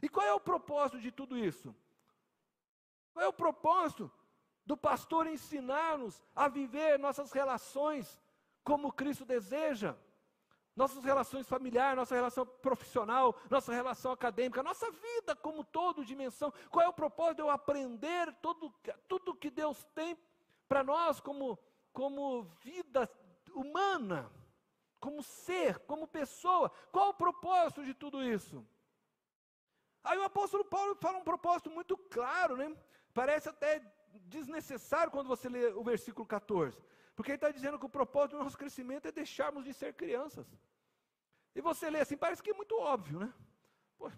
E qual é o propósito de tudo isso? Qual é o propósito do pastor ensinar-nos a viver nossas relações como Cristo deseja? Nossas relações familiares, nossa relação profissional, nossa relação acadêmica, nossa vida como todo, dimensão. Qual é o propósito de eu aprender tudo que Deus tem para nós como vida humana, como ser, como pessoa? Qual o propósito de tudo isso? Aí o apóstolo Paulo fala um propósito muito claro, né? Parece até desnecessário quando você lê o versículo 14. Porque ele está dizendo que o propósito do nosso crescimento é deixarmos de ser crianças. E você lê assim, parece que é muito óbvio, né? Pô,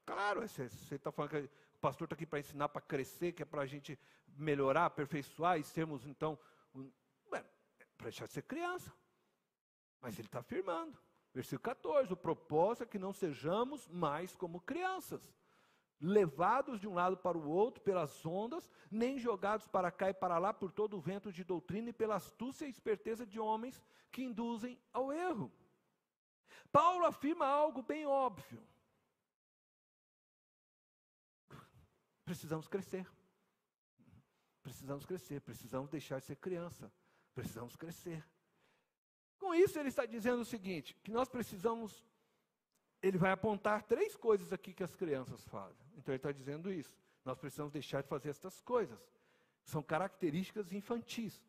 claro, você está falando que o pastor está aqui para ensinar, para crescer, que é para a gente melhorar, aperfeiçoar e sermos, então, para deixar de ser criança. Mas ele está afirmando, versículo 14, o propósito é que não sejamos mais como crianças, levados de um lado para o outro pelas ondas, nem jogados para cá e para lá por todo o vento de doutrina e pela astúcia e esperteza de homens que induzem ao erro. Paulo afirma algo bem óbvio. Precisamos crescer. Precisamos crescer, precisamos deixar de ser criança. Precisamos crescer. Com isso ele está dizendo o seguinte, que nós precisamos. Ele vai apontar 3 coisas aqui que as crianças fazem. Então ele está dizendo isso. Nós precisamos deixar de fazer estas coisas. São características infantis.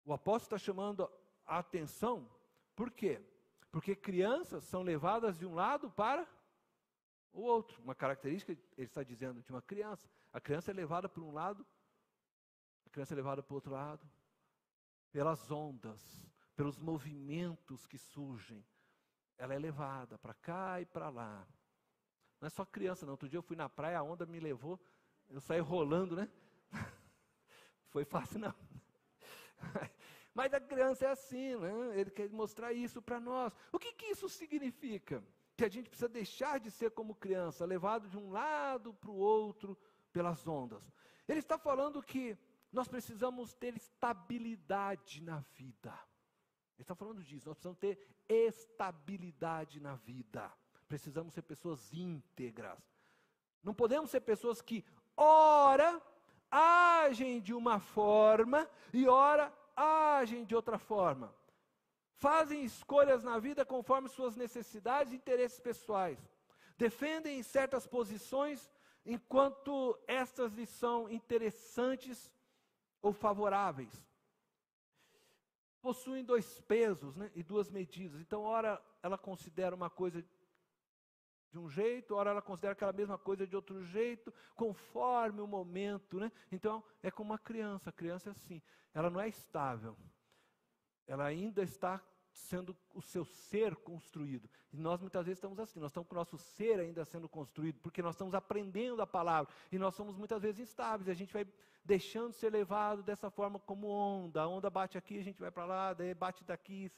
O apóstolo está chamando a atenção. Por quê? Porque crianças são levadas de um lado para o outro. Uma característica, ele está dizendo, de uma criança. A criança é levada por um lado, a criança é levada para o outro lado, pelas ondas, pelos movimentos que surgem. Ela é levada para cá e para lá. Não é só criança não. Outro dia eu fui na praia, a onda me levou, eu saí rolando, né? Foi fácil não. Mas a criança é assim, né? Ele quer mostrar isso para nós. O que isso significa? Que a gente precisa deixar de ser como criança, levado de um lado para o outro pelas ondas. Ele está falando que nós precisamos ter estabilidade na vida. Ele está falando disso, nós precisamos ter estabilidade na vida. Precisamos ser pessoas íntegras. Não podemos ser pessoas que, ora, agem de uma forma e ora, agem de outra forma. Fazem escolhas na vida conforme suas necessidades e interesses pessoais. Defendem certas posições enquanto estas lhes são interessantes ou favoráveis. Possuem 2 pesos, né, e 2 medidas. Então, ora ela considera uma coisa de um jeito, ora ela considera aquela mesma coisa de outro jeito, conforme o momento, né? Então, é como uma criança. A criança é assim, ela não é estável. Ela ainda está sendo o seu ser construído. E nós muitas vezes estamos assim, nós estamos com o nosso ser ainda sendo construído, porque nós estamos aprendendo a palavra, e nós somos muitas vezes instáveis, a gente vai deixando ser levado dessa forma como onda. A onda bate aqui, a gente vai para lá, daí bate daqui,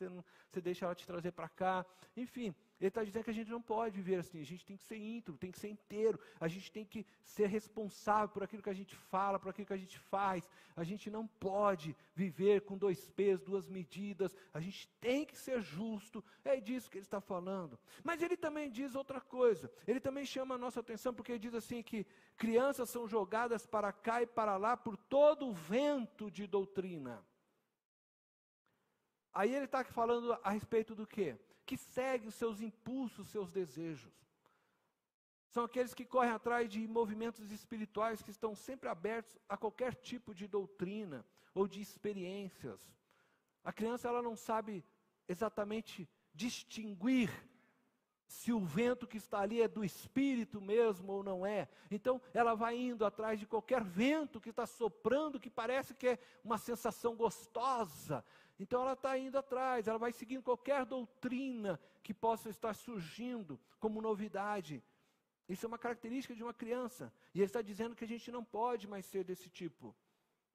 você deixa ela te trazer para cá. Enfim, ele está dizendo que a gente não pode viver assim, a gente tem que ser íntegro, tem que ser inteiro, a gente tem que ser responsável por aquilo que a gente fala, por aquilo que a gente faz. A gente não pode viver com 2 pesos, 2 medidas, a gente tem que ser justo, é disso que ele está falando. Mas ele também diz outra coisa, ele também chama a nossa atenção, porque ele diz assim que crianças são jogadas para cá e para lá por todo o vento de doutrina. Aí ele está falando a respeito do quê? Que segue os seus impulsos, os seus desejos. São aqueles que correm atrás de movimentos espirituais que estão sempre abertos a qualquer tipo de doutrina ou de experiências. A criança ela não sabe exatamente distinguir se o vento que está ali é do Espírito mesmo ou não é. Então ela vai indo atrás de qualquer vento que está soprando, que parece que é uma sensação gostosa. Então ela está indo atrás, ela vai seguindo qualquer doutrina que possa estar surgindo como novidade. Isso é uma característica de uma criança. E ele está dizendo que a gente não pode mais ser desse tipo.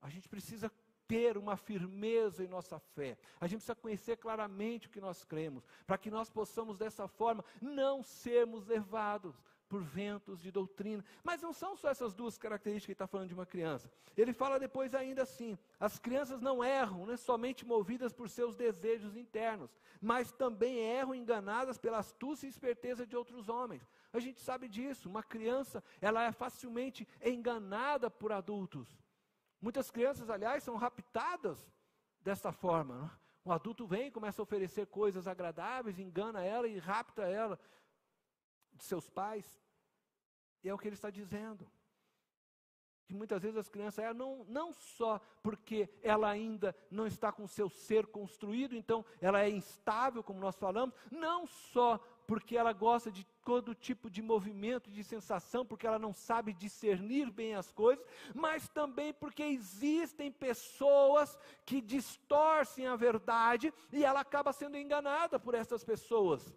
A gente precisa ter uma firmeza em nossa fé. A gente precisa conhecer claramente o que nós cremos, para que nós possamos dessa forma não sermos levados por ventos de doutrina. Mas não são só essas 2 características que ele está falando de uma criança. Ele fala depois ainda assim, as crianças não erram, né, somente movidas por seus desejos internos, mas também erram enganadas pela astúcia e esperteza de outros homens. A gente sabe disso. Uma criança, ela é facilmente enganada por adultos. Muitas crianças, aliás, são raptadas dessa forma, né? Um adulto vem e começa a oferecer coisas agradáveis, engana ela e rapta ela de seus pais. E é o que ele está dizendo. Que muitas vezes as crianças, não só porque ela ainda não está com o seu ser construído, então ela é instável, como nós falamos, não só porque ela gosta de todo tipo de movimento, de sensação, porque ela não sabe discernir bem as coisas, mas também porque existem pessoas que distorcem a verdade e ela acaba sendo enganada por essas pessoas.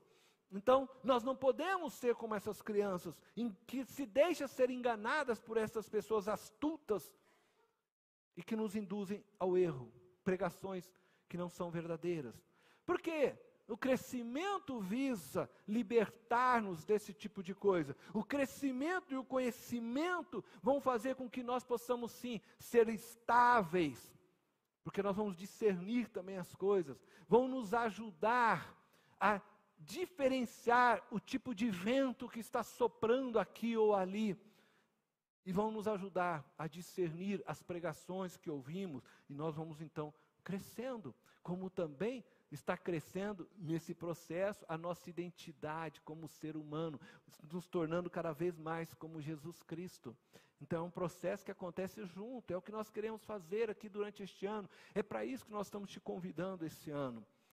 Então, nós não podemos ser como essas crianças, em que se deixam ser enganadas por essas pessoas astutas e que nos induzem ao erro, pregações que não são verdadeiras. Por quê? O crescimento visa libertar-nos desse tipo de coisa. O crescimento e o conhecimento vão fazer com que nós possamos sim ser estáveis, porque nós vamos discernir também as coisas, vão nos ajudar a diferenciar o tipo de vento que está soprando aqui ou ali, e vão nos ajudar a discernir as pregações que ouvimos, e nós vamos então crescendo, como também está crescendo nesse processo a nossa identidade como ser humano, nos tornando cada vez mais como Jesus Cristo. Então é um processo que acontece junto, é o que nós queremos fazer aqui durante este ano, é para isso que nós estamos te convidando esse ano.